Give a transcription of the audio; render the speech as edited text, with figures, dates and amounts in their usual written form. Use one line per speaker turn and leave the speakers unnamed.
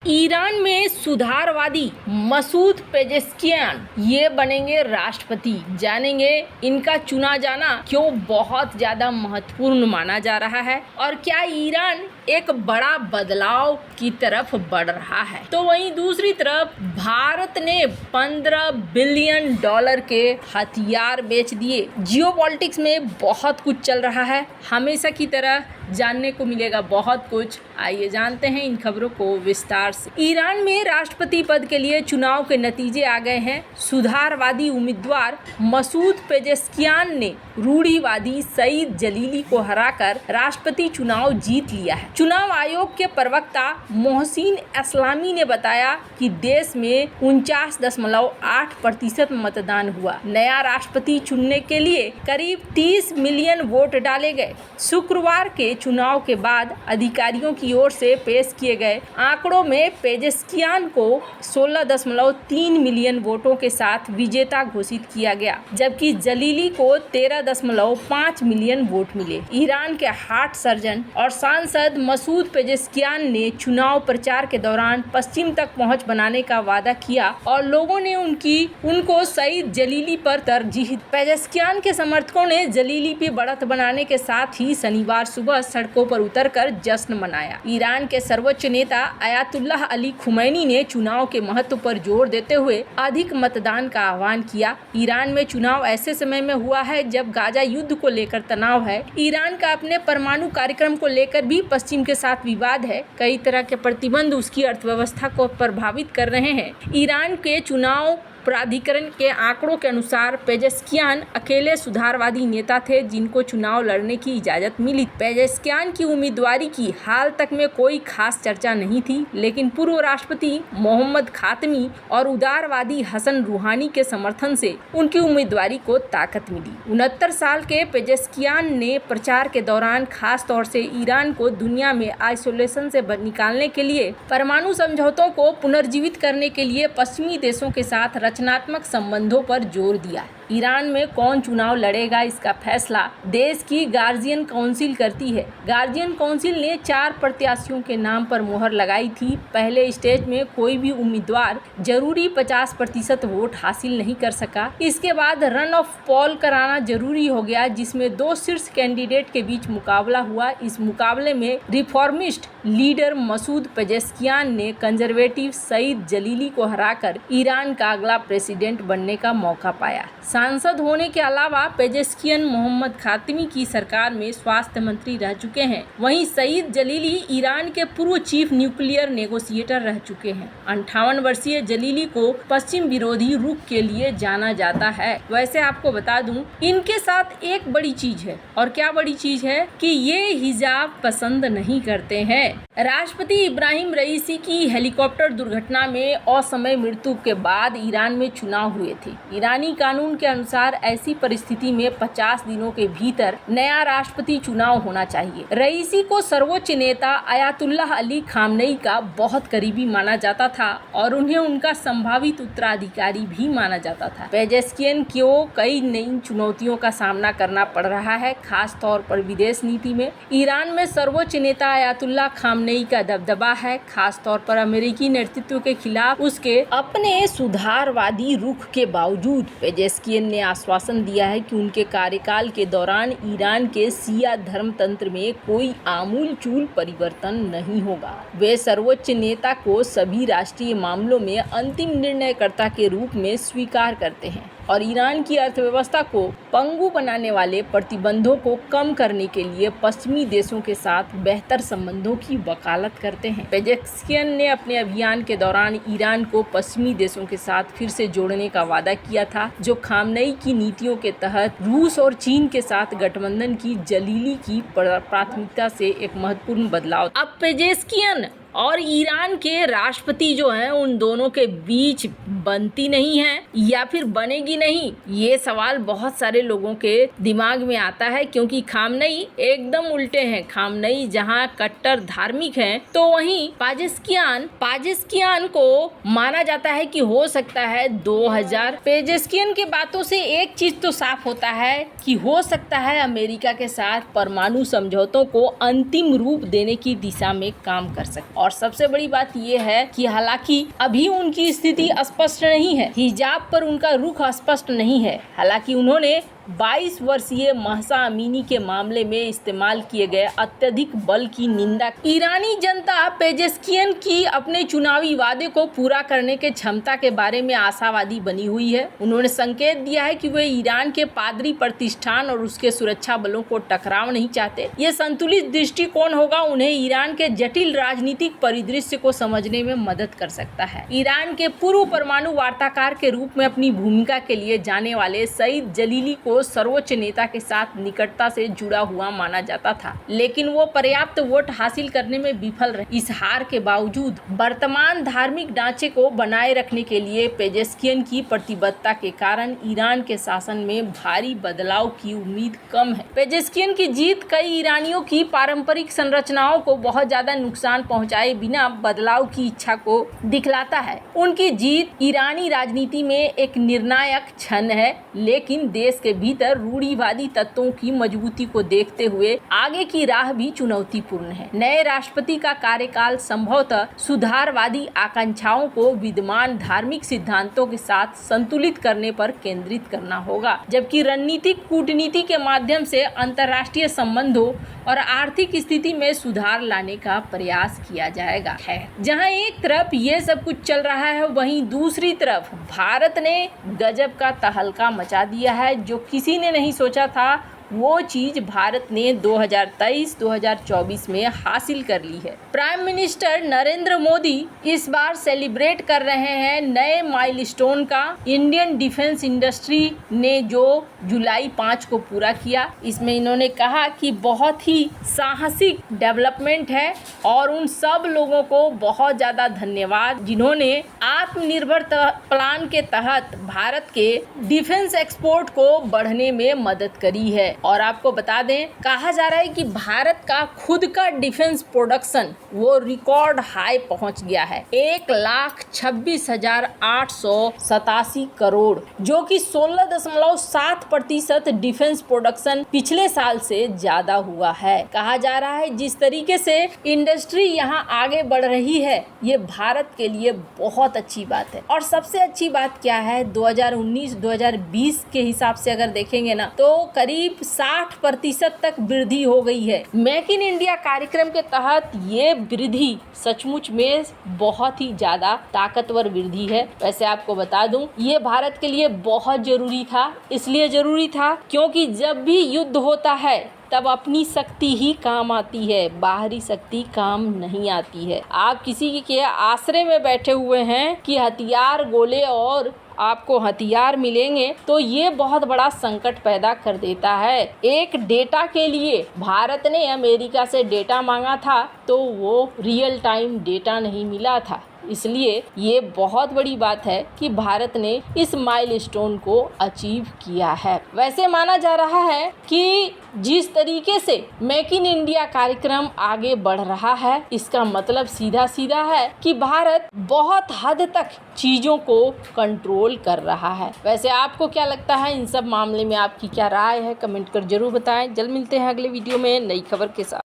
Iran में सुधारवादी Masoud Pezeshkian ये बनेंगे राष्ट्रपति। जानेंगे इनका चुना जाना क्यों बहुत ज्यादा महत्वपूर्ण माना जा रहा है और क्या ईरान एक बड़ा बदलाव की तरफ बढ़ रहा है। तो वहीं दूसरी तरफ भारत ने $15 बिलियन के हथियार बेच दिए। जियोपॉलिटिक्स में बहुत कुछ चल रहा है, हमेशा की तरह जानने को मिलेगा बहुत कुछ। आइए जानते हैं इन खबरों को विस्तार से। ईरान में राष्ट्रपति पद के लिए चुनाव के नतीजे आ गए हैं। सुधारवादी उम्मीदवार मसूद पेजेश्कियान ने रूढ़िवादी सईद जलीली को हराकर राष्ट्रपति चुनाव जीत लिया है। चुनाव आयोग के प्रवक्ता मोहसिन इस्लामी ने बताया कि देश में 49.8% मतदान हुआ। नया राष्ट्रपति चुनने के लिए करीब 30 मिलियन वोट डाले गए। शुक्रवार के चुनाव के बाद अधिकारियों की ओर से पेश किए गए आंकड़ों में पेजेश्कियान को 16.3 मिलियन वोटों के साथ विजेता घोषित किया गया, जबकि जलीली को 13.5 मिलियन वोट मिले। ईरान के हार्ट सर्जन और सांसद मसूद पेजेश्कियान ने चुनाव प्रचार के दौरान पश्चिम तक पहुंच बनाने का वादा किया और लोगों ने उनको सईद जलीली पर तरजीह। पेजेश्कियान के समर्थकों ने जलीली पे बढ़त बनाने के साथ ही शनिवार सुबह सड़कों पर उतरकर जश्न मनाया। ईरान के सर्वोच्च नेता अयातुल्लाह अली खुमैनी ने चुनाव के महत्व पर जोर देते हुए अधिक मतदान का आह्वान किया। ईरान में चुनाव ऐसे समय में हुआ है जब गाजा युद्ध को लेकर तनाव है। ईरान का अपने परमाणु कार्यक्रम को लेकर भी पश्चिम के साथ विवाद है। कई तरह के प्रतिबंध उसकी अर्थव्यवस्था को प्रभावित कर रहे हैं। ईरान के चुनाव प्राधिकरण के आंकड़ों के अनुसार पेजेश्कियान अकेले सुधारवादी नेता थे जिनको चुनाव लड़ने की इजाजत मिली। पेजेश्कियान की उम्मीदवारी की हाल तक में कोई खास चर्चा नहीं थी, लेकिन पूर्व राष्ट्रपति मोहम्मद खातमी और उदारवादी हसन रूहानी के समर्थन से उनकी उम्मीदवारी को ताकत मिली। 69 साल के पेजेश्कियान ने प्रचार के दौरान खास तौर से ईरान को दुनिया में आइसोलेशन से निकालने के लिए, परमाणु समझौतों को पुनर्जीवित करने के लिए पश्चिमी देशों के साथ रचनात्मक संबंधों पर जोर दिया। ईरान में कौन चुनाव लड़ेगा इसका फैसला देश की गार्जियन काउंसिल करती है। गार्जियन काउंसिल ने 4 प्रत्याशियों के नाम पर मोहर लगाई थी। पहले स्टेज में कोई भी उम्मीदवार जरूरी 50% वोट हासिल नहीं कर सका। इसके बाद रन ऑफ पोल कराना जरूरी हो गया, जिसमें 2 शीर्ष कैंडिडेट के बीच मुकाबला हुआ। इस मुकाबले में रिफॉर्मिस्ट लीडर मसूद पेजेश्कियान ने कंजर्वेटिव सईद जलीली को हराकर ईरान का अगला प्रेसिडेंट बनने का मौका पाया। सांसद होने के अलावा पेजेश्कियान मोहम्मद खातमी की सरकार में स्वास्थ्य मंत्री रह चुके हैं। वहीं सईद जलीली ईरान के पूर्व चीफ न्यूक्लियर नेगोशिएटर रह चुके हैं। 58 वर्षीय जलीली को पश्चिम विरोधी रुख के लिए जाना जाता है। वैसे आपको बता दूं, इनके साथ एक बड़ी चीज है। और क्या बड़ी चीज है कि ये हिजाब पसंद नहीं करते हैं। राष्ट्रपति इब्राहिम रईसी की हेलीकॉप्टर दुर्घटना में असमय मृत्यु के बाद ईरान में चुनाव हुए थे। ईरानी कानून के अनुसार ऐसी परिस्थिति में 50 दिनों के भीतर नया राष्ट्रपति चुनाव होना चाहिए। रईसी को सर्वोच्च नेता अयातुल्लाह अली खामनेई का बहुत करीबी माना जाता था और उन्हें उनका संभावित उत्तराधिकारी भी माना जाता था। पेजेश्कियान को कई नई चुनौतियों का सामना करना पड़ रहा है, खास तौर पर विदेश नीति में। ईरान में सर्वोच्च नेता अयातुल्लाह खामनेई का दबदबा है, खास तौर पर अमेरिकी नेतृत्व के खिलाफ। उसके अपने सुधारवादी रुख के बावजूद पेजेश्कियान ने आश्वासन दिया है कि उनके कार्यकाल के दौरान ईरान के शिया धर्मतंत्र में कोई आमूलचूल परिवर्तन नहीं होगा। वे सर्वोच्च नेता को सभी राष्ट्रीय मामलों में अंतिम निर्णयकर्ता के रूप में स्वीकार करते हैं और ईरान की अर्थव्यवस्था को पंगु बनाने वाले प्रतिबंधों को कम करने के लिए पश्चिमी देशों के साथ बेहतर संबंधों की वकालत करते हैं। पेजेश्कियान ने अपने अभियान के दौरान ईरान को पश्चिमी देशों के साथ फिर से जोड़ने का वादा किया था, जो खामनेई की नीतियों के तहत रूस और चीन के साथ गठबंधन की जलीली की प्राथमिकता से एक महत्वपूर्ण बदलाव। अब पेजेश्कियान और ईरान के राष्ट्रपति जो हैं, उन दोनों के बीच बनती नहीं है या फिर बनेगी नहीं, ये सवाल बहुत सारे लोगों के दिमाग में आता है, क्योंकि खामनेई एकदम उल्टे हैं। खामनेई जहां कट्टर धार्मिक हैं, तो वहीं पेजेश्कियान को माना जाता है कि हो सकता है 2000। पेजेश्कियान के बातों से एक चीज तो साफ होता है कि हो सकता है अमेरिका के साथ परमाणु समझौतों को अंतिम रूप देने की दिशा में काम कर सकता है। और सबसे बड़ी बात यह है कि हालांकि अभी उनकी स्थिति स्पष्ट नहीं है, हिजाब पर उनका रुख स्पष्ट नहीं है। हालांकि उन्होंने 22 वर्षीय महसा अमीनी के मामले में इस्तेमाल किए गए अत्यधिक बल की निंदा। ईरानी जनता पेजेस्कियन की अपने चुनावी वादे को पूरा करने के क्षमता के बारे में आशावादी बनी हुई है। उन्होंने संकेत दिया है कि वे ईरान के पादरी प्रतिष्ठान और उसके सुरक्षा बलों को टकराव नहीं चाहते। ये संतुलित दृष्टिकोण होगा उन्हें ईरान के जटिल राजनीतिक परिदृश्य को समझने में मदद कर सकता है। ईरान के पूर्व परमाणु वार्ताकार के रूप में अपनी भूमिका के लिए जाने वाले सईद जलीली को सर्वोच्च नेता के साथ निकटता से जुड़ा हुआ माना जाता था, लेकिन वो पर्याप्त वोट हासिल करने में विफल रहे। इस हार के बावजूद वर्तमान धार्मिक ढांचे को बनाए रखने के लिए पेजेस्कियन की प्रतिबद्धता के कारण ईरान के शासन में भारी बदलाव की उम्मीद कम है। पेजेस्कियन की जीत कई ईरानियों की पारंपरिक संरचनाओं को बहुत ज्यादा नुकसान पहुंचाए बिना बदलाव की इच्छा को दिखलाता है। उनकी जीत ईरानी राजनीति में एक निर्णायक क्षण है, लेकिन देश के भीतर रूढ़िवादी तत्वों की मजबूती को देखते हुए आगे की राह भी चुनौतीपूर्ण है। नए राष्ट्रपति का कार्यकाल संभवतः सुधारवादी आकांक्षाओं को विद्यमान धार्मिक सिद्धांतों के साथ संतुलित करने पर केंद्रित करना होगा, जबकि रणनीतिक कूटनीति के माध्यम से अंतर्राष्ट्रीय संबंधों और आर्थिक स्थिति में सुधार लाने का प्रयास किया जाएगा। है जहां एक तरफ ये सब कुछ चल रहा है, वहीं दूसरी तरफ भारत ने गजब का तहलका मचा दिया है। जो किसी ने नहीं सोचा था वो चीज भारत ने 2023-2024 में हासिल कर ली है। प्राइम मिनिस्टर नरेंद्र मोदी इस बार सेलिब्रेट कर रहे हैं नए माइलस्टोन का। इंडियन डिफेंस इंडस्ट्री ने जो जुलाई 5 को पूरा किया, इसमें इन्होंने कहा कि बहुत ही साहसिक डेवलपमेंट है और उन सब लोगों को बहुत ज़्यादा धन्यवाद जिन्होंने आत्मनिर्भर प्लान के तहत भारत के डिफेंस एक्सपोर्ट को बढ़ने में मदद करी है। और आपको बता दें, कहा जा रहा है कि भारत का खुद का डिफेंस प्रोडक्शन वो रिकॉर्ड हाई पहुंच गया है 1,26,887 करोड़, जो कि 16.7% डिफेंस प्रोडक्शन पिछले साल से ज्यादा हुआ है। कहा जा रहा है जिस तरीके से इंडस्ट्री यहाँ आगे बढ़ रही है, ये भारत के लिए बहुत अच्छी बात है। और सबसे अच्छी बात क्या है, 2019-2020 के हिसाब से अगर देखेंगे ना, तो करीब 60% तक वृद्धि हो गई है। मेक इन इंडिया कार्यक्रम के तहत ये वृद्धि सचमुच में बहुत ही ज्यादा ताकतवर वृद्धि है। वैसे आपको बता दूं, ये भारत के लिए बहुत जरूरी था। इसलिए जरूरी था क्योंकि जब भी युद्ध होता है तब अपनी शक्ति ही काम आती है, बाहरी शक्ति काम नहीं आती है। आप किसी के आश्रय में बैठे हुए हैं कि हथियार, गोले और आपको हथियार मिलेंगे, तो ये बहुत बड़ा संकट पैदा कर देता है। एक डेटा के लिए भारत ने अमेरिका से डेटा मांगा था तो वो रियल टाइम डेटा नहीं मिला था। इसलिए ये बहुत बड़ी बात है कि भारत ने इस माइलस्टोन को अचीव किया है। वैसे माना जा रहा है कि जिस तरीके से मेक इन इंडिया कार्यक्रम आगे बढ़ रहा है, इसका मतलब सीधा सीधा है कि भारत बहुत हद तक चीजों को कंट्रोल कर रहा है। वैसे आपको क्या लगता है इन सब मामले में, आपकी क्या राय है, कमेंट कर जरूर बताएं। जल्द मिलते हैं अगले वीडियो में नई खबर के साथ।